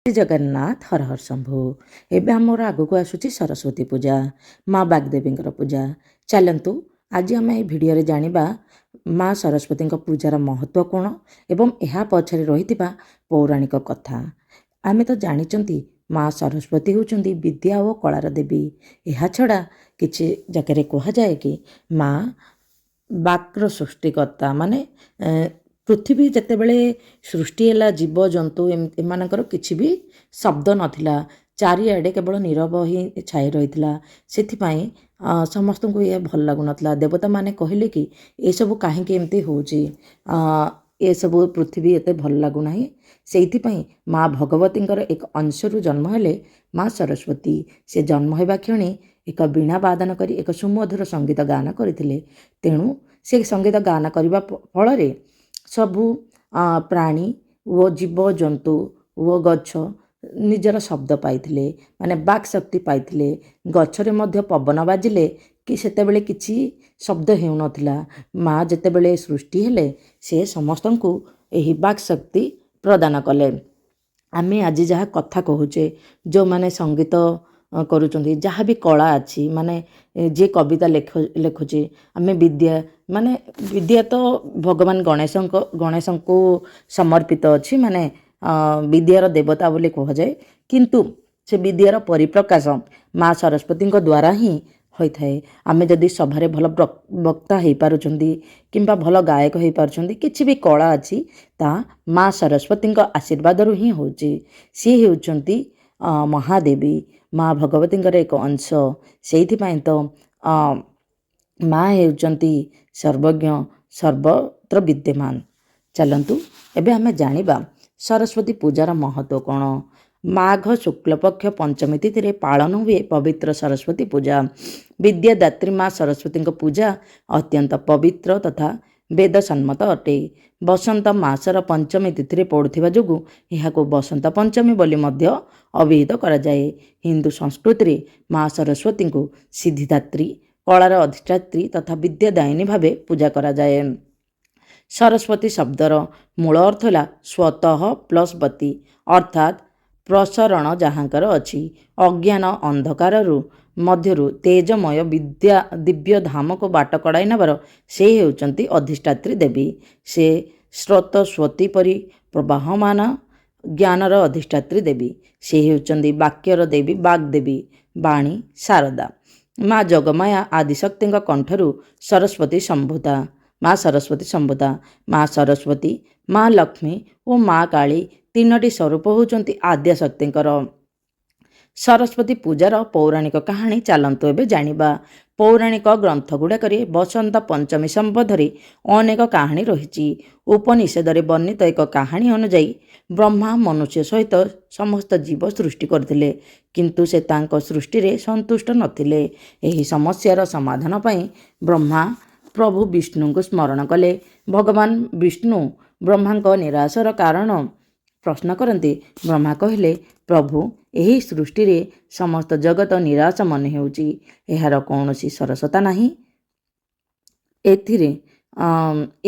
ଶ୍ରୀ ଜଗନ୍ନାଥ ହର ହର ଶମ୍ଭୁ। ଏବେ ଆମର ଆଗକୁ ଆସୁଛି ସରସ୍ୱତୀ ପୂଜା, ମା ବାଗଦେବୀଙ୍କର ପୂଜା। ଚାଲନ୍ତୁ ଆଜି ଆମେ ଏହି ଭିଡ଼ିଓରେ ଜାଣିବା ମା ସରସ୍ୱତୀଙ୍କ ପୂଜାର ମହତ୍ତ୍ୱ କ'ଣ ଏବଂ ଏହା ପଛରେ ରହିଥିବା ପୌରାଣିକ କଥା। ଆମେ ତ ଜାଣିଛନ୍ତି ମା ସରସ୍ୱତୀ ହେଉଛନ୍ତି ବିଦ୍ୟା ଓ କଳାର ଦେବୀ। ଏହା ଛଡ଼ା କିଛି ଜାଗାରେ କୁହାଯାଏ କି ମା ବାକ୍ର ସୃଷ୍ଟିକର୍ତ୍ତା, ମାନେ ପୃଥିବୀ ଯେତେବେଳେ ସୃଷ୍ଟି ହେଲା, ଜୀବଜନ୍ତୁ ଏମାନଙ୍କର କିଛି ବି ଶବ୍ଦ ନଥିଲା, ଚାରିଆଡ଼େ କେବଳ ନୀରବ ହିଁ ଛାଇ ରହିଥିଲା। ସେଥିପାଇଁ ସମସ୍ତଙ୍କୁ ଏହା ଭଲ ଲାଗୁନଥିଲା। ଦେବତାମାନେ କହିଲେ କି ଏସବୁ କାହିଁକି ଏମିତି ହେଉଛି, ଏସବୁ ପୃଥିବୀ ଏତେ ଭଲ ଲାଗୁନାହିଁ। ସେଇଥିପାଇଁ ମା ଭଗବତୀଙ୍କର ଏକ ଅଂଶରୁ ଜନ୍ମ ହେଲେ ମା ସରସ୍ୱତୀ। ସେ ଜନ୍ମ ହେବା କ୍ଷଣି ଏକ ବୀଣା ବାଦନ କରି ଏକ ସୁମଧୁର ସଙ୍ଗୀତ ଗାନ କରିଥିଲେ। ତେଣୁ ସେ ସଙ୍ଗୀତ ଗାନ କରିବା ଫଳରେ ସବୁ ପ୍ରାଣୀ ଓ ଜୀବଜନ୍ତୁ ଓ ଗଛ ନିଜର ଶବ୍ଦ ପାଇଥିଲେ, ମାନେ ବାକ୍ ଶକ୍ତି ପାଇଥିଲେ। ଗଛରେ ମଧ୍ୟ ପବନ ବାଜିଲେ କି ସେତେବେଳେ କିଛି ଶବ୍ଦ ହେଉନଥିଲା। ମା ଯେତେବେଳେ ସୃଷ୍ଟି ହେଲେ ସେ ସମସ୍ତଙ୍କୁ ଏହି ବାକ୍ ଶକ୍ତି ପ୍ରଦାନ କଲେ। ଆମେ ଆଜି ଯାହା କଥା କହୁଛେ, ଯେଉଁମାନେ ସଙ୍ଗୀତ କରୁଛନ୍ତି, ଯାହା ବି କଳା ଅଛି, ମାନେ ଯିଏ କବିତା ଲେଖୁଛି, ଆମେ ବିଦ୍ୟା ତ ଭଗବାନ ଗଣେଶଙ୍କୁ ସମର୍ପିତ ଅଛି, ମାନେ ବିଦ୍ୟାର ଦେବତା ବୋଲି କୁହାଯାଏ। କିନ୍ତୁ ସେ ବିଦ୍ୟାର ପରିପ୍ରକାଶ ମା ସରସ୍ୱତୀଙ୍କ ଦ୍ୱାରା ହିଁ ହୋଇଥାଏ। ଆମେ ଯଦି ସଭାରେ ଭଲ ବକ୍ତା ହେଇପାରୁଛନ୍ତି କିମ୍ବା ଭଲ ଗାୟକ ହେଇପାରୁଛନ୍ତି, କିଛି ବି କଳା ଅଛି, ତାହା ମା ସରସ୍ୱତୀଙ୍କ ଆଶୀର୍ବାଦରୁ ହିଁ ହେଉଛି। ସିଏ ହେଉଛନ୍ତି ମହାଦେବୀ, ମା ଭଗବତୀଙ୍କର ଏକ ଅଂଶ। ସେଇଥିପାଇଁ ତ ମା ହେଉଛନ୍ତି ସର୍ବଜ୍ଞ, ସର୍ବତ୍ର ବିଦ୍ୟମାନ। ଚାଲନ୍ତୁ ଏବେ ଆମେ ଜାଣିବା ସରସ୍ୱତୀ ପୂଜାର ମହତ୍ତ୍ୱ କ'ଣ। ମାଘ ଶୁକ୍ଲପକ୍ଷ ପଞ୍ଚମୀ ତିଥିରେ ପାଳନ ହୁଏ ପବିତ୍ର ସରସ୍ୱତୀ ପୂଜା। ବିଦ୍ୟାଦାତ୍ରୀ ମା ସରସ୍ୱତୀଙ୍କ ପୂଜା ଅତ୍ୟନ୍ତ ପବିତ୍ର ତଥା ବେଦସମ୍ମତ ଅଟେ। ବସନ୍ତ ମାସର ପଞ୍ଚମୀ ତିଥିରେ ପଡ଼ୁଥିବା ଯୋଗୁଁ ଏହାକୁ ବସନ୍ତ ପଞ୍ଚମୀ ବୋଲି ମଧ୍ୟ ଅଭିହିତ କରାଯାଏ। ହିନ୍ଦୁ ସଂସ୍କୃତିରେ ମା ସରସ୍ୱତୀଙ୍କୁ ସିଦ୍ଧିଦାତ୍ରୀ, କଳାର ଅଧିଷ୍ଠାତ୍ରୀ ତଥା ବିଦ୍ୟାଦାୟିନୀ ଭାବେ ପୂଜା କରାଯାଏ। ସରସ୍ୱତୀ ଶବ୍ଦର ମୂଳ ଅର୍ଥ ହେଲା ସ୍ୱତଃ ପ୍ଲସ୍ ବତୀ, ଅର୍ଥାତ୍ ପ୍ରସରଣ ଯାହାଙ୍କର ଅଛି। ଅଜ୍ଞାନ ଅନ୍ଧକାରରୁ ମଧ୍ୟରୁ ତେଜମୟ ଦିବ୍ୟ ଧାମକୁ ବାଟ କଢ଼ାଇ ନେବାର ସେ ହେଉଛନ୍ତି ଅଧିଷ୍ଠାତ୍ରୀ ଦେବୀ। ସେ ସ୍ରୋତସ୍ୱତୀ ପରି ପ୍ରବାହମାନ ଜ୍ଞାନର ଅଧିଷ୍ଠାତ୍ରୀ ଦେବୀ। ସେ ହେଉଛନ୍ତି ବାକ୍ୟର ଦେବୀ, ବାଗ୍ଦେବୀ, ବାଣୀ, ଶାରଦା। ମା ଯୋଗମାୟା ଆଦିଶକ୍ତିଙ୍କ କଣ୍ଠରୁ ସରସ୍ୱତୀ ସମ୍ଭୂତା। ମା ସରସ୍ୱତୀ ସମ୍ଭୂତା। ମା ସରସ୍ୱତୀ, ମା ଲକ୍ଷ୍ମୀ ଓ ମା କାଳୀ ତିନୋଟି ସ୍ୱରୂପ ହେଉଛନ୍ତି ଆଦ୍ୟଶକ୍ତିଙ୍କର। ସରସ୍ୱତୀ ପୂଜାର ପୌରାଣିକ କାହାଣୀ ଚାଲନ୍ତୁ ଏବେ ଜାଣିବା। ପୌରାଣିକ ଗ୍ରନ୍ଥଗୁଡ଼ାକରେ ବସନ୍ତ ପଞ୍ଚମୀ ସମ୍ବନ୍ଧରେ ଅନେକ କାହାଣୀ ରହିଛି। ଉପନିଷଦରେ ବର୍ଣ୍ଣିତ ଏକ କାହାଣୀ ଅନୁଯାୟୀ ବ୍ରହ୍ମା ମନୁଷ୍ୟ ସହିତ ସମସ୍ତ ଜୀବ ସୃଷ୍ଟି କରିଥିଲେ, କିନ୍ତୁ ସେ ତାଙ୍କ ସୃଷ୍ଟିରେ ସନ୍ତୁଷ୍ଟ ନଥିଲେ। ଏହି ସମସ୍ୟାର ସମାଧାନ ପାଇଁ ବ୍ରହ୍ମା ପ୍ରଭୁ ବିଷ୍ଣୁଙ୍କୁ ସ୍ମରଣ କଲେ। ଭଗବାନ ବିଷ୍ଣୁ ବ୍ରହ୍ମାଙ୍କ ନିରାଶର କାରଣ ପ୍ରଶ୍ନ କରନ୍ତି। ବ୍ରହ୍ମା କହିଲେ, ପ୍ରଭୁ, ଏହି ସୃଷ୍ଟିରେ ସମସ୍ତ ଜଗତ ନିରାଶ ମନେ ହେଉଛି। ଏହାର କୌଣସି ସରସତା ନାହିଁ।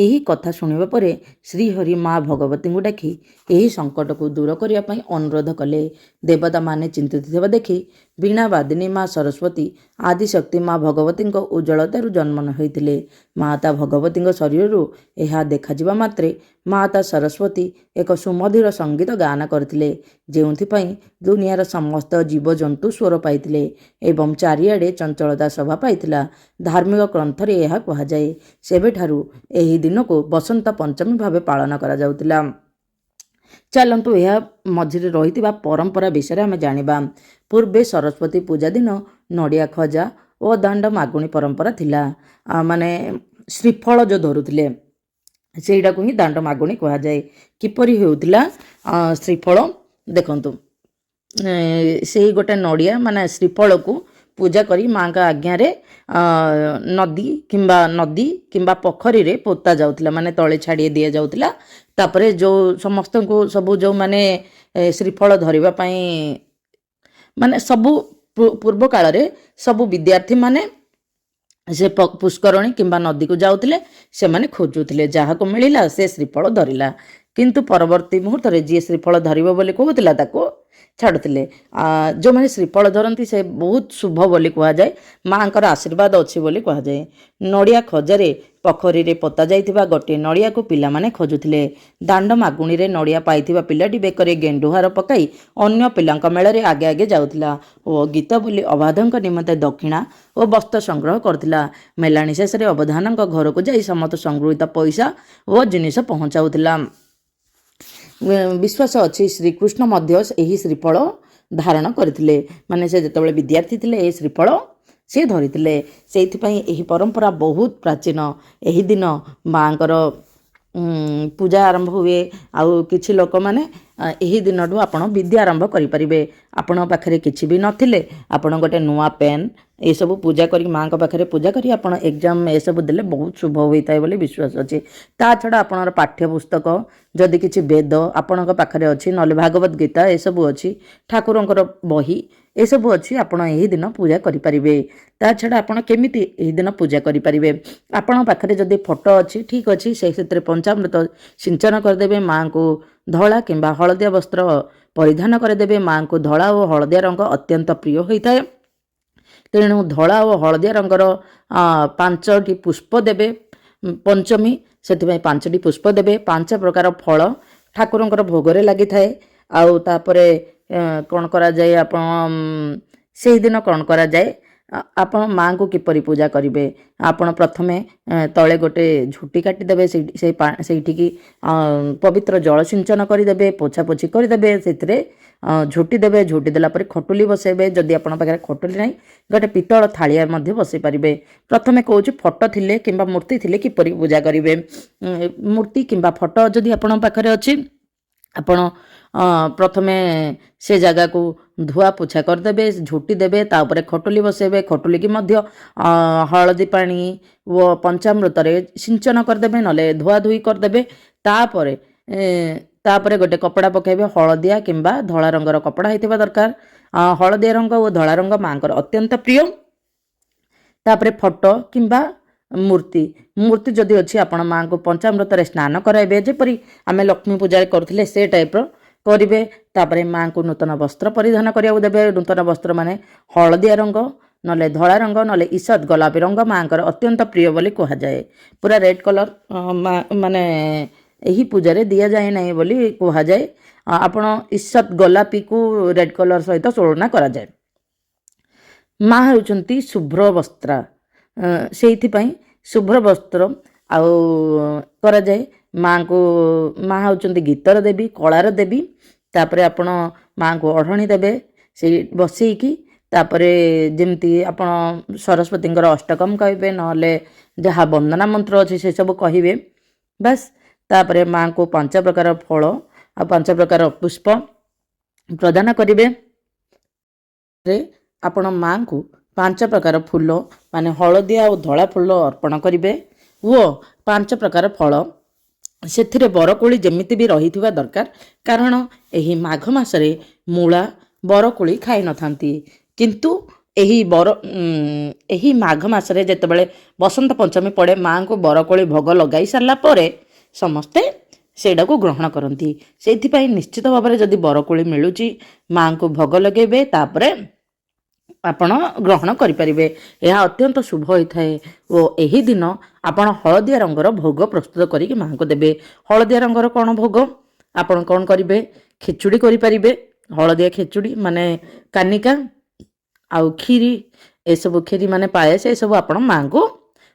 ଏହି କଥା ଶୁଣିବା ପରେ ଶ୍ରୀହରି ମା ଭଗବତୀଙ୍କୁ ଡାକି ଏହି ସଙ୍କଟକୁ ଦୂର କରିବା ପାଇଁ ଅନୁରୋଧ କଲେ। ଦେବତାମାନେ ଚିନ୍ତିତ ଥିବା ଦେଖି ବୀଣାବାଦିନୀ ମା ସରସ୍ୱତୀ ଆଦିଶକ୍ତି ମା ଭଗବତୀଙ୍କ ଉଜ୍ଜ୍ୱଳତାରୁ ଜନ୍ମ ହୋଇଥିଲେ। ମାତା ଭଗବତୀଙ୍କ ଶରୀରରୁ ଏହା ଦେଖାଯିବା ମାତ୍ରେ ମାତା ସରସ୍ୱତୀ ଏକ ସୁମଧୁର ସଙ୍ଗୀତ ଗାନ କରିଥିଲେ, ଯେଉଁଥିପାଇଁ ଦୁନିଆର ସମସ୍ତ ଜୀବଜନ୍ତୁ ସ୍ୱର ପାଇଥିଲେ ଏବଂ ଚାରିଆଡ଼େ ଚଞ୍ଚଳତା ଶୋଭା ପାଇଥିଲା। ଧାର୍ମିକ ଗ୍ରନ୍ଥରେ ଏହା କୁହାଯାଏ। ସେବେଠାରୁ ଏହି ଦିନକୁ ବସନ୍ତ ପଞ୍ଚମୀ ଭାବେ ପାଳନ କରାଯାଉଥିଲା। ଚାଲନ୍ତୁ ଏହା ମଝିରେ ରହିଥିବା ପରମ୍ପରା ବିଷୟରେ ଆମେ ଜାଣିବା। ପୂର୍ବେ ସରସ୍ୱତୀ ପୂଜା ଦିନ ନଡ଼ିଆ ଖଜା ଓ ଦାଣ୍ଡ ମାଗୁଣି ପରମ୍ପରା ଥିଲା। ମାନେ ଶ୍ରୀଫଳ ଯେଉଁ ଧରୁଥିଲେ ସେଇଟାକୁ ହିଁ ଦାଣ୍ଡ ମାଗୁଣି କୁହାଯାଏ। କିପରି ହେଉଥିଲା ଶ୍ରୀଫଳ ଦେଖନ୍ତୁ, ସେଇ ଗୋଟେ ନଡ଼ିଆ ମାନେ ଶ୍ରୀଫଳକୁ ପୂଜା କରି ମାଙ୍କ ଆଜ୍ଞାରେ ନଦୀ କିମ୍ବା ପୋଖରୀରେ ପୋତା ଯାଉଥିଲା, ମାନେ ତଳେ ଛାଡ଼ି ଦିଆଯାଉଥିଲା। ତାପରେ ସମସ୍ତଙ୍କୁ ଯେଉଁମାନେ ଶ୍ରୀଫଳ ଧରିବା ପାଇଁ, ମାନେ ସବୁ ପୂର୍ବ କାଳରେ ସବୁ ବିଦ୍ୟାର୍ଥୀମାନେ ସେ ପୁଷ୍କରଣୀ କିମ୍ବା ନଦୀକୁ ଯାଉଥିଲେ। ସେମାନେ ଖୋଜୁଥିଲେ, ଯାହାକୁ ମିଳିଲା ସେ ଶ୍ରୀଫଳ ଧରିଲା। କିନ୍ତୁ ପରବର୍ତ୍ତୀ ମୁହୂର୍ତ୍ତରେ ଯିଏ ଶ୍ରୀଫଳ ଧରିବ ବୋଲି କହୁଥିଲା ତାକୁ ଛାଡ଼ୁଥିଲେ। ଯେଉଁମାନେ ଶ୍ରୀଫଳ ଧରନ୍ତି ସେ ବହୁତ ଶୁଭ ବୋଲି କୁହାଯାଏ, ମାଆଙ୍କର ଆଶୀର୍ବାଦ ଅଛି ବୋଲି କୁହାଯାଏ। ନଡ଼ିଆ ଖଜାରେ ପୋଖରୀରେ ପୋତା ଯାଇଥିବା ଗୋଟିଏ ନଡ଼ିଆକୁ ପିଲାମାନେ ଖୋଜୁଥିଲେ। ଦାଣ୍ଡ ମାଗୁଣିରେ ନଡ଼ିଆ ପାଇଥିବା ପିଲାଟି ବେକରେ ଗେଣ୍ଡୁହାର ପକାଇ ଅନ୍ୟ ପିଲାଙ୍କ ମେଳରେ ଆଗେ ଆଗେ ଯାଉଥିଲା ଓ ଗୀତ ବୋଲି ଅବାଧଙ୍କ ନିମନ୍ତେ ଦକ୍ଷିଣା ଓ ବସ୍ତ୍ର ସଂଗ୍ରହ କରୁଥିଲା। ମେଲାଣି ଶେଷରେ ଅବଧାନଙ୍କ ଘରକୁ ଯାଇ ସମସ୍ତ ସଂଗୃହୀତ ପଇସା ଓ ଜିନିଷ ପହଞ୍ଚାଉଥିଲା। ବିଶ୍ୱାସ ଅଛି ଶ୍ରୀକୃଷ୍ଣ ମଧ୍ୟ ଏହି ଶ୍ରୀଫଳ ଧାରଣ କରିଥିଲେ, ମାନେ ସେ ଯେତେବେଳେ ବିଦ୍ୟାର୍ଥୀ ଥିଲେ ଏହି ଶ୍ରୀଫଳ ସେ ଧରିଥିଲେ। ସେଇଥିପାଇଁ ଏହି ପରମ୍ପରା ବହୁତ ପ୍ରାଚୀନ। ଏହି ଦିନ ମାଆଙ୍କର ପୂଜା ଆରମ୍ଭ ହୁଏ। ଆଉ କିଛି ଲୋକମାନେ ଏହି ଦିନଠୁ ଆପଣ ବିଦ୍ୟା ଆରମ୍ଭ କରିପାରିବେ। ଆପଣଙ୍କ ପାଖରେ କିଛି ବି ନଥିଲେ ଆପଣ ଗୋଟେ ନୂଆ ପେନ୍ ଏସବୁ ପୂଜା କରି ମାଆଙ୍କ ପାଖରେ ପୂଜା କରି ଆପଣ ଏକ୍ଜାମ୍ ଏସବୁ ଦେଲେ ବହୁତ ଶୁଭ ହୋଇଥାଏ ବୋଲି ବିଶ୍ୱାସ ଅଛି। ତା ଛଡ଼ା ଆପଣଙ୍କର ପାଠ୍ୟପୁସ୍ତକ ଯଦି କିଛି ବେଦ ଆପଣଙ୍କ ପାଖରେ ଅଛି, ନହେଲେ ଭାଗବତ ଗୀତା ଏସବୁ ଅଛି, ଠାକୁରଙ୍କର ବହି ଏସବୁ ଅଛି, ଆପଣ ଏହି ଦିନ ପୂଜା କରିପାରିବେ। ତା ଛଡ଼ା ଆପଣ କେମିତି ଏହି ଦିନ ପୂଜା କରିପାରିବେ? ଆପଣଙ୍କ ପାଖରେ ଯଦି ଫଟୋ ଅଛି ଠିକ୍ ଅଛି, ସେଥିରେ ପଞ୍ଚାମୃତ ସିଞ୍ଚନ କରିଦେବେ। ମାଆଙ୍କୁ ଧଳା କିମ୍ବା ହଳଦିଆ ବସ୍ତ୍ର ପରିଧାନ କରିଦେବେ। ମାଆଙ୍କୁ ଧଳା ଓ ହଳଦିଆ ରଙ୍ଗ ଅତ୍ୟନ୍ତ ପ୍ରିୟ ହୋଇଥାଏ। ତେଣୁ ଧଳା ଓ ହଳଦିଆ ରଙ୍ଗର 5ଟି ପୁଷ୍ପ ଦେବେ। ପଞ୍ଚମୀ ସେଥିପାଇଁ 5ଟି ପୁଷ୍ପ ଦେବେ। 5 ପ୍ରକାର ଫଳ ଠାକୁରଙ୍କର ଭୋଗରେ ଲାଗିଥାଏ। ଆଉ ତାପରେ କ'ଣ କରାଯାଏ, ଆପଣ ସେହିଦିନ କ'ଣ କରାଯାଏ, ଆପଣ ମାଆଙ୍କୁ କିପରି ପୂଜା କରିବେ? ଆପଣ ପ୍ରଥମେ ତଳେ ଗୋଟେ ଝୁଟି କାଟିଦେବେ। ସେଇଠିକି ପବିତ୍ର ଜଳ ସିଞ୍ଚନ କରିଦେବେ, ପୋଛାପୋଛି କରିଦେବେ। ସେଥିରେ ଝୁଟି ଦେବେ। ଝୁଟି ଦେଲା ପରେ ଖଟୁଲି ବସାଇବେ। ଯଦି ଆପଣଙ୍କ ପାଖରେ ଖଟୁଲି ନାହିଁ ଗୋଟେ ପିତ୍ତଳ ଥାଳିଆ ମଧ୍ୟ ବସାଇ ପାରିବେ। ପ୍ରଥମେ କହୁଛି ଫଟୋ ଥିଲେ କିମ୍ବା ମୂର୍ତ୍ତି ଥିଲେ କିପରି ପୂଜା କରିବେ। ମୂର୍ତ୍ତି କିମ୍ବା ଫଟୋ ଯଦି ଆପଣଙ୍କ ପାଖରେ ଅଛି ଆପଣ ପ୍ରଥମେ ସେ ଜାଗାକୁ ଧୁଆ ପୋଛା କରିଦେବେ, ଝୁଟି ଦେବେ, ତାପରେ ଖଟୁଲି ବସାଇବେ। ଖଟୁଲିକି ମଧ୍ୟ ହଳଦୀ ପାଣି ଓ ପଞ୍ଚାମୃତରେ ସିଞ୍ଚନ କରିଦେବେ, ନହେଲେ ଧୁଆଧୁଇ କରିଦେବେ। ତାପରେ ଗୋଟେ କପଡ଼ା ପକାଇବେ, ହଳଦିଆ କିମ୍ବା ଧଳା ରଙ୍ଗର କପଡ଼ା ହେଇଥିବା ଦରକାର। ହଳଦିଆ ରଙ୍ଗ ଓ ଧଳା ରଙ୍ଗ ମାଆଙ୍କର ଅତ୍ୟନ୍ତ ପ୍ରିୟ। ତାପରେ ଫଟୋ କିମ୍ବା ମୂର୍ତ୍ତି ଯଦି ଅଛି ଆପଣ ମାଆଙ୍କୁ ପଞ୍ଚାମୃତରେ ସ୍ନାନ କରାଇବେ, ଯେପରି ଆମେ ଲକ୍ଷ୍ମୀ ପୂଜାରେ କରୁଥିଲେ ସେ ଟାଇପ୍ର କରିବେ। ତାପରେ ମାଆଙ୍କୁ ନୂତନ ବସ୍ତ୍ର ପରିଧାନ କରିବାକୁ ଦେବେ। ନୂତନ ବସ୍ତ୍ର ମାନେ ହଳଦିଆ ରଙ୍ଗ, ନହେଲେ ଧଳା ରଙ୍ଗ, ନହେଲେ ଇସତ ଗୋଲାପୀ ରଙ୍ଗ ମାଆଙ୍କର ଅତ୍ୟନ୍ତ ପ୍ରିୟ ବୋଲି କୁହାଯାଏ। ପୁରା ରେଡ୍ କଲର୍ ମାନେ ଏହି ପୂଜାରେ ଦିଆଯାଏ ନାହିଁ ବୋଲି କୁହାଯାଏ। ଆପଣ ଇସତ ଗୋଲାପୀକୁ ରେଡ୍ କଲର୍ ସହିତ ତୁଳନା କରାଯାଏ। ମା ହେଉଛନ୍ତି ଶୁଭ୍ର ବସ୍ତ୍ରା, ସେଇଥିପାଇଁ ଶୁଭ୍ର ବସ୍ତ୍ର ଆଉ କରାଯାଏ। ମା ହେଉଛନ୍ତି ଗୀତର ଦେବୀ, କଳାର ଦେବୀ। ତାପରେ ଆପଣ ମାଆଙ୍କୁ ଅଢ଼ଣି ଦେବେ ସେଇ ବସେଇକି। ତାପରେ ଯେମିତି ଆପଣ ସରସ୍ୱତୀଙ୍କର ଅଷ୍ଟକମ କହିବେ, ନହେଲେ ଯାହା ବନ୍ଦନା ମନ୍ତ୍ର ଅଛି ସେସବୁ କହିବେ। ବାସ୍ ତାପରେ ମାଆଙ୍କୁ 5 ପ୍ରକାର ଫଳ ଆଉ 5 ପ୍ରକାର ପୁଷ୍ପ ପ୍ରଦାନ କରିବେ। ଆପଣ ମାଆଙ୍କୁ 5 ପ୍ରକାର ଫୁଲ ମାନେ ହଳଦିଆ ଆଉ ଧଳା ଫୁଲ ଅର୍ପଣ କରିବେ ଓ 5 ପ୍ରକାର ଫଳ, ସେଥିରେ ବରକୋଳି ଯେମିତି ବି ରହିଥିବା ଦରକାର। କାରଣ ଏହି ମାଘ ମାସରେ ମୂଳା ବରକୋଳି ଖାଇନଥାନ୍ତି। କିନ୍ତୁ ଏହି ମାଘ ମାସରେ ଯେତେବେଳେ ବସନ୍ତ ପଞ୍ଚମୀ ପଡ଼େ ମାଆଙ୍କୁ ବରକୋଳି ଭୋଗ ଲଗାଇ ସାରିଲା ପରେ ସମସ୍ତେ ସେଇଟାକୁ ଗ୍ରହଣ କରନ୍ତି। ସେଇଥିପାଇଁ ନିଶ୍ଚିତ ଭାବରେ ଯଦି ବରକୋଳି ମିଳୁଛି ମାଆଙ୍କୁ ଭୋଗ ଲଗାଇବେ, ତାପରେ ଆପଣ ଗ୍ରହଣ କରିପାରିବେ। ଏହା ଅତ୍ୟନ୍ତ ଶୁଭ ହୋଇଥାଏ ଓ ଏହି ଦିନ ଆପଣ ହଳଦିଆ ରଙ୍ଗର ଭୋଗ ପ୍ରସ୍ତୁତ କରିକି ମାଆଙ୍କୁ ଦେବେ। ହଳଦିଆ ରଙ୍ଗର କ'ଣ ଭୋଗ? ଆପଣ କ'ଣ କରିବେ? ଖେଚୁଡ଼ି କରିପାରିବେ। ହଳଦିଆ ଖେଚୁଡ଼ି ମାନେ କାନିକା ଆଉ କ୍ଷୀରି, ଏସବୁ କ୍ଷୀରି ମାନେ ପାୟସ, ଏସବୁ ଆପଣ ମାଆଙ୍କୁ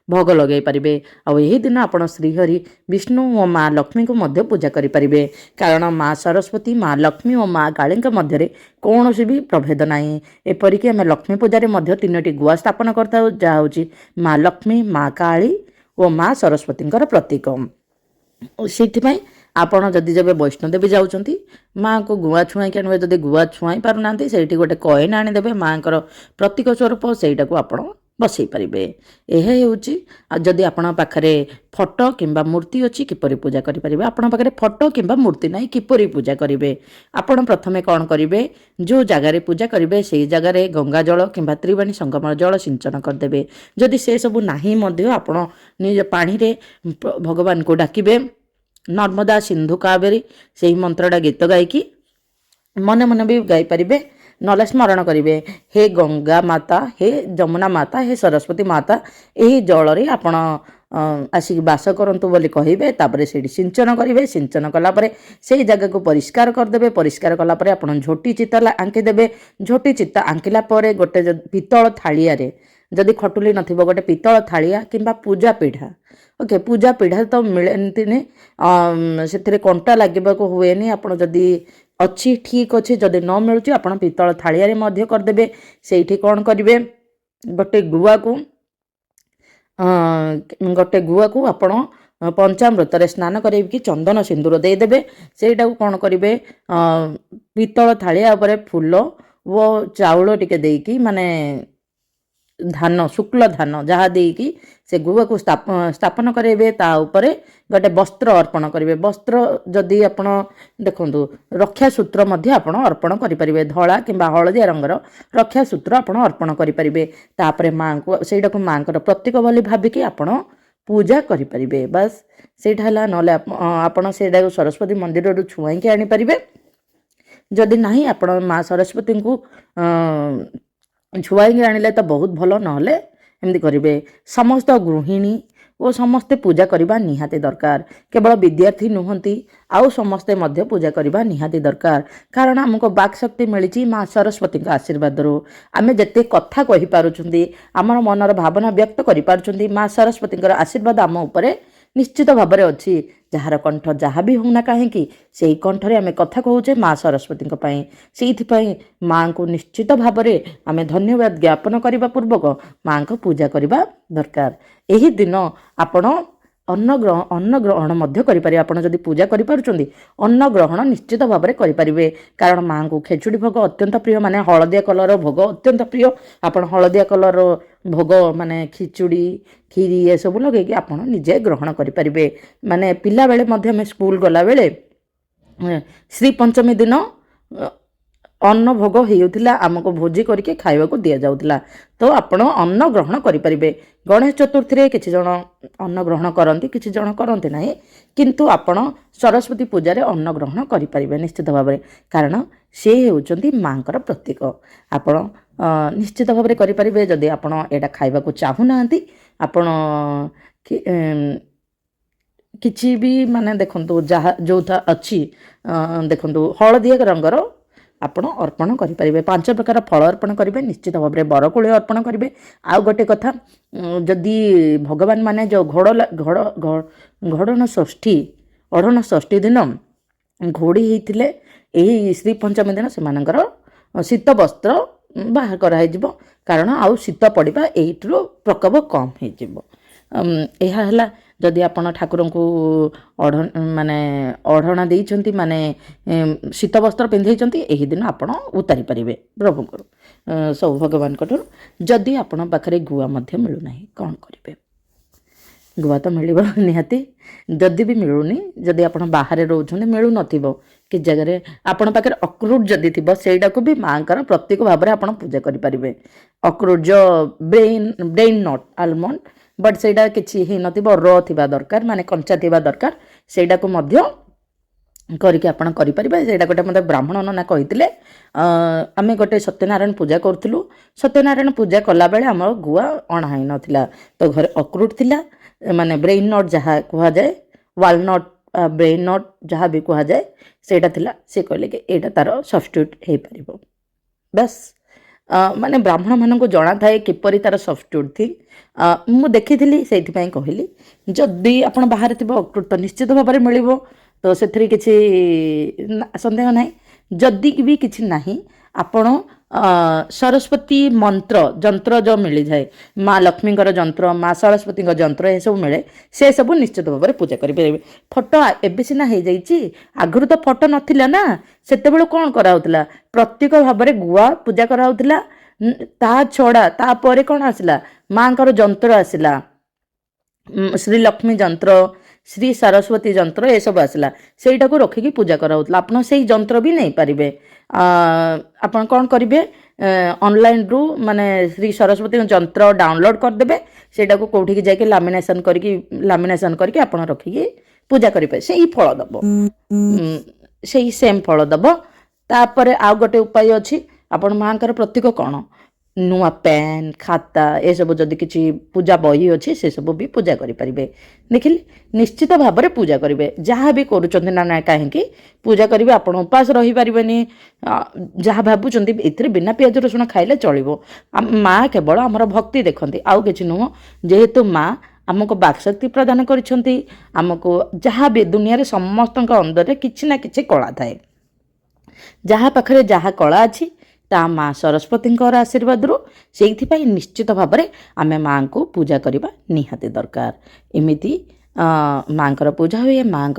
ଭୋଗ ଲଗାଇ ପାରିବେ। ଆଉ ଏହି ଦିନ ଆପଣ ଶ୍ରୀହରି, ବିଷ୍ଣୁ ଓ ମା ଲକ୍ଷ୍ମୀଙ୍କୁ ମଧ୍ୟ ପୂଜା କରିପାରିବେ। କାରଣ ମା ସରସ୍ୱତୀ, ମା ଲକ୍ଷ୍ମୀ ଓ ମା କାଳୀଙ୍କ ମଧ୍ୟରେ କୌଣସି ବି ପ୍ରଭେଦ ନାହିଁ। ଏପରିକି ଆମେ ଲକ୍ଷ୍ମୀ ପୂଜାରେ ମଧ୍ୟ 3ଟି ଗୁଆ ସ୍ଥାପନ କରିଥାଉ, ଯାହା ହେଉଛି ମା ଲକ୍ଷ୍ମୀ, ମା କାଳୀ ଓ ମା ସରସ୍ୱତୀଙ୍କର ପ୍ରତୀକ। ସେଇଥିପାଇଁ ଆପଣ ଯଦି ଯେବେ ବୈଷ୍ଣୋଦେବୀ ଯାଉଛନ୍ତି ମାଆଙ୍କୁ ଗୁଆ ଛୁଆଁଇକି ଆଣିବେ। ଯଦି ଗୁଆ ଛୁଆଁଇ ପାରୁନାହାନ୍ତି ସେଇଠି ଗୋଟେ କଏନ୍ ଆଣିଦେବେ, ମାଆଙ୍କର ପ୍ରତୀକ ସ୍ୱରୂପ ସେଇଟାକୁ ଆପଣ ବସେଇ ପାରିବେ। ଏହା ହେଉଛି, ଆଉ ଯଦି ଆପଣଙ୍କ ପାଖରେ ଫଟୋ କିମ୍ବା ମୂର୍ତ୍ତି ଅଛି କିପରି ପୂଜା କରିପାରିବେ? ଆପଣଙ୍କ ପାଖରେ ଫଟୋ କିମ୍ବା ମୂର୍ତ୍ତି ନାହିଁ, କିପରି ପୂଜା କରିବେ? ଆପଣ ପ୍ରଥମେ କ'ଣ କରିବେ? ଯେଉଁ ଜାଗାରେ ପୂଜା କରିବେ ସେଇ ଜାଗାରେ ଗଙ୍ଗା ଜଳ କିମ୍ବା ତ୍ରିବେଣୀ ସଙ୍ଗମର ଜଳ ସିଞ୍ଚନ କରିଦେବେ। ଯଦି ସେସବୁ ନାହିଁ ମଧ୍ୟ ଆପଣ ନିଜ ପାଣିରେ ଭଗବାନଙ୍କୁ ଡାକିବେ, ନର୍ମଦା ସିନ୍ଧୁ କାବେରୀ ସେହି ମନ୍ତ୍ରଟା ଗୀତ ଗାଇକି ମନେ ମନେ ବି ଗାଇପାରିବେ, ନହେଲେ ସ୍ମରଣ କରିବେ, ହେ ଗଙ୍ଗା ମାତା, ହେ ଯମୁନା ମାତା, ହେ ସରସ୍ୱତୀ ମାତା, ଏହି ଜଳରେ ଆପଣ ଆସିକି ବାସ କରନ୍ତୁ ବୋଲି କହିବେ। ତାପରେ ସେଇଠି ସିଞ୍ଚନ କରିବେ। ସିଞ୍ଚନ କଲା ପରେ ସେଇ ଜାଗାକୁ ପରିଷ୍କାର କରିଦେବେ। ପରିଷ୍କାର କଲା ପରେ ଆପଣ ଝୋଟି ଚିତା ଆଙ୍କିଦେବେ। ଝୋଟି ଚିତା ଆଙ୍କିଲା ପରେ ଗୋଟେ ପିତ୍ତଳ ଥାଳିଆରେ, ଯଦି ଖଟୁଲି ନଥିବ ଗୋଟେ ପିତ୍ତଳ ଥାଳିଆ କିମ୍ବା ପୂଜା ପିଢ଼ା, ଓକେ, ପୂଜା ପିଢ଼ା ତ ମିଳେନ୍ତିନି, ସେଥିରେ କଣ୍ଟା ଲାଗିବାକୁ ହୁଏନି। ଆପଣ ଯଦି ଅଛି ଠିକ୍ ଅଛି, ଯଦି ନ ମିଳୁଛି ଆପଣ ପିତ୍ତଳ ଥାଳିଆରେ ମଧ୍ୟ କରିଦେବେ। ସେଇଠି କ'ଣ କରିବେ, ଗୋଟେ ଗୁଆକୁ ଆପଣ ପଞ୍ଚାମୃତରେ ସ୍ନାନ କରାଇକି ଚନ୍ଦନ ସିନ୍ଦୁର ଦେଇଦେବେ। ସେଇଟାକୁ କ'ଣ କରିବେ, ପିତ୍ତଳ ଥାଳିଆ ଉପରେ ଫୁଲ ଓ ଚାଉଳ ଟିକେ ଦେଇକି, ମାନେ ଧାନ, ଶୁକ୍ଳ ଧାନ ଯାହା ଦେଇକି ସେ ଗୁଆକୁ ସ୍ଥାପନ କରାଇବେ। ତା ଉପରେ ଗୋଟେ ବସ୍ତ୍ର ଅର୍ପଣ କରିବେ। ବସ୍ତ୍ର ଯଦି ଆପଣ ଦେଖନ୍ତୁ, ରକ୍ଷା ସୂତ୍ର ମଧ୍ୟ ଆପଣ ଅର୍ପଣ କରିପାରିବେ। ଧଳା କିମ୍ବା ହଳଦିଆ ରଙ୍ଗର ରକ୍ଷା ସୂତ୍ର ଆପଣ ଅର୍ପଣ କରିପାରିବେ। ତାପରେ ମାଆଙ୍କୁ, ସେଇଟାକୁ ମାଆଙ୍କର ପ୍ରତୀକ ବୋଲି ଭାବିକି ଆପଣ ପୂଜା କରିପାରିବେ। ବାସ୍ ସେଇଟା ହେଲା। ନହେଲେ ଆପଣ ସେଇଟାକୁ ସରସ୍ୱତୀ ମନ୍ଦିରରୁ ଛୁଆଇକି ଆଣିପାରିବେ। ଯଦି ନାହିଁ, ଆପଣ ମା ସରସ୍ୱତୀଙ୍କୁ ଛୁଆଇକି ଆଣିଲେ ତ ବହୁତ ଭଲ। ନହେଲେ ଏମିତି କରିବେ। ସମସ୍ତ ଗୃହିଣୀ ଓ ସମସ୍ତେ ପୂଜା କରିବା ନିହାତି ଦରକାର। କେବଳ ବିଦ୍ୟାର୍ଥୀ ନୁହନ୍ତି, ଆଉ ସମସ୍ତେ ମଧ୍ୟ ପୂଜା କରିବା ନିହାତି ଦରକାର। କାରଣ ଆମକୁ ବାକ୍ ଶକ୍ତି ମିଳିଛି ମା ସରସ୍ୱତୀଙ୍କ ଆଶୀର୍ବାଦରୁ। ଆମେ ଯେତେ କଥା କହିପାରୁଛନ୍ତି, ଆମର ମନର ଭାବନା ବ୍ୟକ୍ତ କରିପାରୁଛନ୍ତି, ମା ସରସ୍ୱତୀଙ୍କର ଆଶୀର୍ବାଦ ଆମ ଉପରେ ନିଶ୍ଚିତ ଭାବରେ ଅଛି। ଯାହାର କଣ୍ଠ ଯାହା ବି ହେଉନା କାହିଁକି, ସେଇ କଣ୍ଠରେ ଆମେ କଥା କହୁଛେ ମା ସରସ୍ୱତୀଙ୍କ ପାଇଁ। ସେଇଥିପାଇଁ ମାଆଙ୍କୁ ନିଶ୍ଚିତ ଭାବରେ ଆମେ ଧନ୍ୟବାଦ ଜ୍ଞାପନ କରିବା ପୂର୍ବକ ମାଆଙ୍କ ପୂଜା କରିବା ଦରକାର। ଏହି ଦିନ ଆପଣ ଅନ୍ନ ଗ୍ରହଣ ମଧ୍ୟ କରିପାରିବେ। ଆପଣ ଯଦି ପୂଜା କରିପାରୁଛନ୍ତି, ଅନ୍ନ ଗ୍ରହଣ ନିଶ୍ଚିତ ଭାବରେ କରିପାରିବେ। କାରଣ ମାଆଙ୍କୁ ଖେଚୁଡ଼ି ଭୋଗ ଅତ୍ୟନ୍ତ ପ୍ରିୟ, ମାନେ ହଳଦିଆ କଲର ଭୋଗ ଅତ୍ୟନ୍ତ ପ୍ରିୟ। ଆପଣ ହଳଦିଆ କଲର ଭୋଗ, ମାନେ ଖିଚୁଡ଼ି, କ୍ଷୀରି ଏସବୁ ଲଗେଇକି ଆପଣ ନିଜେ ଗ୍ରହଣ କରିପାରିବେ। ମାନେ ପିଲାବେଳେ ମଧ୍ୟ ଆମେ ସ୍କୁଲ ଗଲାବେଳେ ଶ୍ରୀ ପଞ୍ଚମୀ ଦିନ ଅନ୍ନ ଭୋଗ ହେଉଥିଲା, ଆମକୁ ଭୋଜି କରିକି ଖାଇବାକୁ ଦିଆଯାଉଥିଲା। ତ ଆପଣ ଅନ୍ନ ଗ୍ରହଣ କରିପାରିବେ। ଗଣେଶ ଚତୁର୍ଥୀରେ କିଛି ଜଣ ଅନ୍ନ ଗ୍ରହଣ କରନ୍ତି, କିଛି ଜଣ କରନ୍ତି ନାହିଁ। କିନ୍ତୁ ଆପଣ ସରସ୍ୱତୀ ପୂଜାରେ ଅନ୍ନ ଗ୍ରହଣ କରିପାରିବେ ନିଶ୍ଚିତ ଭାବରେ, କାରଣ ସେ ହେଉଛନ୍ତି ମାଆଙ୍କର ପ୍ରତୀକ। ଆପଣ ନିଶ୍ଚିତ ଭାବରେ କରିପାରିବେ। ଯଦି ଆପଣ ଏଇଟା ଖାଇବାକୁ ଚାହୁଁନାହାନ୍ତି, ଆପଣ କିଛି ବି, ମାନେ ଦେଖନ୍ତୁ, ଯାହା ଯେଉଁଟା ଅଛି, ଦେଖନ୍ତୁ ହଳଦିଆ ରଙ୍ଗର ଆପଣ ଅର୍ପଣ କରିପାରିବେ। 5 ପ୍ରକାର ଫଳ ଅର୍ପଣ କରିବେ। ନିଶ୍ଚିତ ଭାବରେ ବରକୋଳି ଅର୍ପଣ କରିବେ। ଆଉ ଗୋଟେ କଥା, ଯଦି ଭଗବାନ ମାନେ ଯେଉଁ ଅଢ଼ଣ ଷଷ୍ଠୀ ଦିନ ଘୋଡ଼ି ହେଇଥିଲେ, ଏହି ଶ୍ରୀ ପଞ୍ଚମୀ ଦିନ ସେମାନଙ୍କର ଶୀତ ବସ୍ତ୍ର ବାହାର କରାହେଇଯିବ। କାରଣ ଆଉ ଶୀତ ପଡ଼ିବା ଏଇଥିରୁ ପ୍ରକୋପ କମ୍ ହେଇଯିବ। ଏହା ହେଲା। ଯଦି ଆପଣ ଠାକୁରଙ୍କୁ ଅଢ଼ଣା ଦେଇଛନ୍ତି, ମାନେ ଶୀତ ବସ୍ତ୍ର ପିନ୍ଧେଇଛନ୍ତି, ଏହି ଦିନ ଆପଣ ଉତାରି ପାରିବେ ପ୍ରଭୁଙ୍କର ସବୁ ଭଗବାନଙ୍କଠାରୁ। ଯଦି ଆପଣଙ୍କ ପାଖରେ ଗୁଆ ମଧ୍ୟ ମିଳୁନାହିଁ, କ'ଣ କରିବେ? ଗୁଆ ତ ମିଳିବ ନିହାତି। ଯଦି ବି ମିଳୁନି, ଯଦି ଆପଣ ବାହାରେ ରହୁଛନ୍ତି, ମିଳୁନଥିବ କିଛି ଜାଗାରେ, ଆପଣଙ୍କ ପାଖରେ ଅକ୍ରୁଟ ଯଦି ଥିବ, ସେଇଟାକୁ ବି ମାଆଙ୍କର ପ୍ରତୀକ ଭାବରେ ଆପଣ ପୂଜା କରିପାରିବେ। ଅକ୍ରୁଟ ଯେଉଁ ବ୍ରେନ୍ ନଟ୍ ଆଲମଣ୍ଡ, ବଟ୍ ସେଇଟା କିଛି ହେଇନଥିବ, ଥିବା ଦରକାର, ମାନେ କଞ୍ଚା ଥିବା ଦରକାର। ସେଇଟାକୁ ମଧ୍ୟ କରିକି ଆପଣ କରିପାରିବେ। ସେଇଟା ଗୋଟେ ମୋତେ ବ୍ରାହ୍ମଣ ନନା କହିଥିଲେ। ଆମେ ଗୋଟେ ସତ୍ୟନାରାୟଣ ପୂଜା କରୁଥିଲୁ। ସତ୍ୟନାରାୟଣ ପୂଜା କଲାବେଳେ ଆମର ଗୁଆ ଅଣା ହେଇନଥିଲା। ତ ଘରେ ଅକ୍ରୁଟ ଥିଲା, ମାନେ ବ୍ରେନ୍ ନଟ୍ ଯାହା କୁହାଯାଏ, ୱାଲନଟ୍, ବ୍ରେନ୍ ନଟ୍ ଯାହା ବି କୁହାଯାଏ, ସେଇଟା ଥିଲା। ସେ କହିଲେ କି ଏଇଟା ତାର ସବଷ୍ଟିଟ୍ୟୁଟ୍ ହେଇପାରିବ। ବାସ୍, ମାନେ ବ୍ରାହ୍ମଣମାନଙ୍କୁ ଜଣାଥାଏ କିପରି ତାର ସବଷ୍ଟିଟ୍ୟୁଟ୍ ଥିଙ୍ଗ। ମୁଁ ଦେଖିଥିଲି, ସେଇଥିପାଇଁ କହିଲି। ଯଦି ଆପଣ ବାହାରେ ଥିବ, ଅକ୍ରୁଟ ତ ନିଶ୍ଚିତ ଭାବରେ ମିଳିବ, ତ ସେଥିରେ କିଛି ସନ୍ଦେହ ନାହିଁ। ଯଦି ବି କିଛି ନାହିଁ, ଆପଣ ସରସ୍ୱତୀ ଯନ୍ତ୍ର ଯେଉଁ ମିଳିଥାଏ, ମା ଲକ୍ଷ୍ମୀଙ୍କର ଯନ୍ତ୍ର, ମା ସରସ୍ୱତୀଙ୍କ ଯନ୍ତ୍ର ଏସବୁ ମିଳେ, ସେସବୁ ନିଶ୍ଚିତ ଭାବରେ ପୂଜା କରିପାରିବେ। ଫଟୋ ଏବେ ସିନା ହେଇଯାଇଛି, ଆଗରୁ ତ ଫଟୋ ନଥିଲା ନା। ସେତେବେଳେ କ'ଣ କରାହେଉଥିଲା, ପ୍ରତୀକ ଭାବରେ ଗୁଆ ପୂଜା କରାହେଉଥିଲା। ତା ଛଡ଼ା ତାପରେ କ'ଣ ଆସିଲା, ମାଆଙ୍କର ଯନ୍ତ୍ର ଆସିଲା, ଶ୍ରୀ ଲକ୍ଷ୍ମୀ ଯନ୍ତ୍ର, ଶ୍ରୀ ସରସ୍ୱତୀ ଯନ୍ତ୍ର ଏସବୁ ଆସିଲା। ସେଇଟାକୁ ରଖିକି ପୂଜା କରାହେଉଥିଲା। ଆପଣ ସେଇ ଯନ୍ତ୍ର ବି ନେଇପାରିବେ। ଆପଣ କ'ଣ କରିବେ, ଅନଲାଇନ୍ରୁ, ମାନେ ଶ୍ରୀ ସରସ୍ୱତୀଙ୍କ ଯନ୍ତ୍ର ଡାଉନଲୋଡ଼୍ କରିଦେବେ। ସେଇଟାକୁ କେଉଁଠିକି ଯାଇକି ଲାମିନେସନ୍ କରିକି ଆପଣ ରଖିକି ପୂଜା କରିପାରିବେ। ସେଇ ଫଳ ଦେବ, ସେଇ ସେମ୍ ଫଳ ଦେବ। तापर आउ गोटे उपाय अच्छी आपण माँकर प्रतीक कौन नुआ पेन खाता ए सब जदि किसी पूजा बही अच्छी से सब भी पूजा करेंगे देखिले निश्चित भाव में पूजा करेंगे जहाँ भी करुँच ना ना कहीं पूजा करेंगे आप उपास रही पारे जहाँ भावुं ए बिना पिज रसुण खाइले चलो माँ केवल आमर भक्ति देखते आउ कि नुह जेहेतु माँ आमको बाक्शक्ति प्रदान करमको जहाँ भी दुनिया समस्त अंदर किसी ना कि कला थाए जहाँ पाखे जहाँ कला अच्छी ता माँ सरस्वती आशीर्वाद से निश्चित भाव में आम माँ को पूजा करवा निहाती दरकार एमती माँ पूजा हुए माँ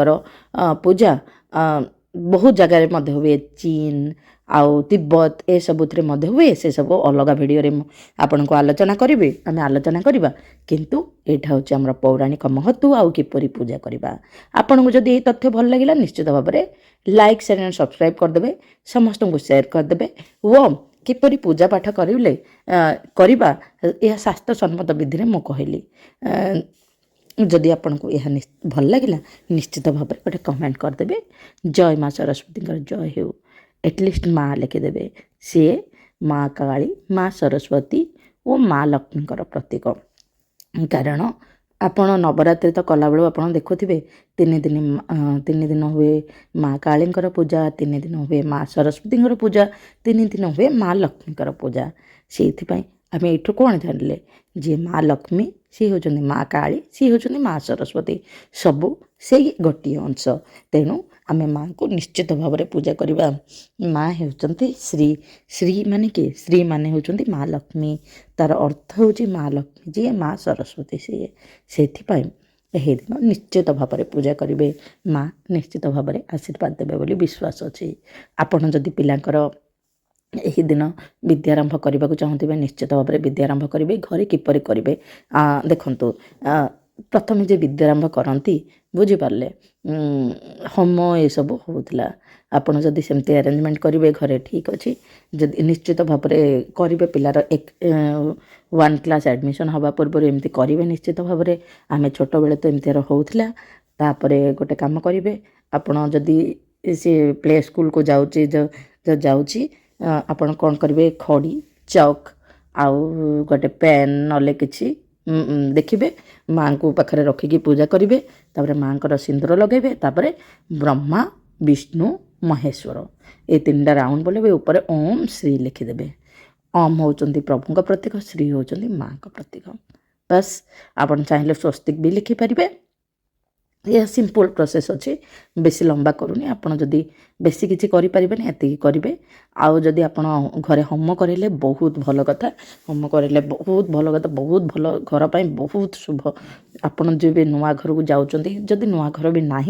पूजा बहुत जगह हुए चीन आउ तिब्बत ए सबुत हुए से सब अलग भिडियो आपण को आलोचना करी आम आलोचना करवा किंतु यहाँ हूँ आम पौराणिक महत्व आउ किपरि पूजा करवा आपन को जदि ये तथ्य भल लगे निश्चित भाव में लाइक शेयर एंड सब्सक्राइब करदे समस्त को शेयर करदे वो किपरि पूजा पाठ करें करवा यह शास्त्र सम्मत विधि में मु कहली जदि आपन को यह भल लगे निश्चित भाव में गोटे कमेंट करदे जय माँ सरस्वती जय हो एटलिस्ट माँ लिखिदेवे सी माँ काली माँ सरस्वती और माँ लक्ष्मी प्रतीक कारण आपण नवरात्रि तो कला बेलू आप देखुवे तीन दिन हुए माँ काली पूजा 3 दिन हुए माँ सरस्वती पूजा 3 दिन हुए माँ लक्ष्मी पूजा से आम यू कौन जानले जी माँ लक्ष्मी सी होचंदी माँ काली सी होचंदी माँ सरस्वती सबू से गोटे अंश तेणु आम माँ को निश्चित भाव में पूजा करवा माँ होचंती श्री श्री माने कि श्री माने होचंदी माँ लक्ष्मी तार अर्थ होची माँ लक्ष्मी जी माँ सरस्वती सी से दिन निश्चित भाव में पूजा करेंगे माँ निश्चित भाव में आशीर्वाद देवे बोली विश्वास अच्छी आपड़ जदि पिलांकर यही दिन विद्यारंभ करने को चाहते निश्चित भाव में विद्यारंभ करेंगे घरे किपरि करेंगे देखु प्रथम जे विद्यारंभ करती बुझीपारे होम ये सब होता आपड़ जदि सेमती अरेंजमेंट करेंगे घरे ठीक अच्छे जदि निश्चित भाव में करेंगे पिलार 1 क्लास एडमिशन हवा पूर्व एमती करेंगे निश्चित भाव में आम छोट बेले तो एमती होता तापर गोटे कम करेंगे आपड़ जदि सी प्ले स्कूल को जाऊँगी जाऊँगी आपड़ कौन करेंगे खड़ी चौक आउ गोटे पेन नले किसी देखिए माँ को पाखे रखिकी पूजा करेंगे तापर माँ को सिंदूर लगेबे तापर ब्रह्मा विष्णु महेश्वर ये 3टा राउंड बोले ऊपर ओम श्री लिखिदेवे ओम होचंदी प्रभु का प्रतीक श्री होचंदी माँ का प्रतीक बस आपन चाहिए स्वस्तिक भी लिखिपारे यह सिंपल प्रोसेस अच्छी बेसी लंबा करूनी आपड़ जदि बेसी किसी करें एति करेंगे आउ जदि आप घरे होम करें बहुत भल कथा होम करें बहुत भल कथा बहुत भल घर पर बहुत शुभ आपड़ जो भी नुआ घर को जाऊँगी जदि नुआ घर भी ना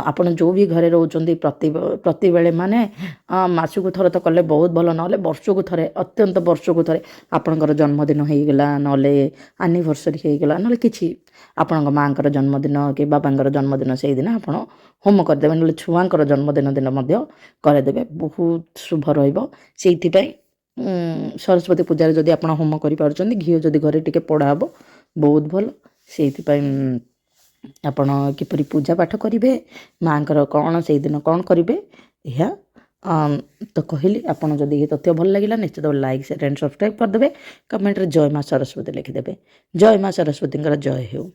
आपड़ जो भी घरे रोचे प्रति बेले माने मास को थर तो कले बहुत भल ना वर्ष को थे अत्यंत वर्ष को थे आपणकर जन्मदिन होगला ना एनिवर्सरी होगला ना कि आपण माँ जन्मदिन कि बाबा जन्मदिन से दिन आप होम करदे ना छुआर जन्मदिन दिन करदे बहुत शुभ रही सरस्वती पूजा जदि आप होम कर घी जदि घरे टिके पढ़ा हे बहुत भल से आपण किपरि पूजा पाठ करेंगे माँ कौन से दिन कौन करेंगे यह तो कहली आपड़ जदि ये तथ्य भल लगे निश्चित लाइक शेयर एंड सब्सक्राइब करदे कमेंट जय माँ सरस्वती लिखिदेवे जय माँ सरस्वती जय हो।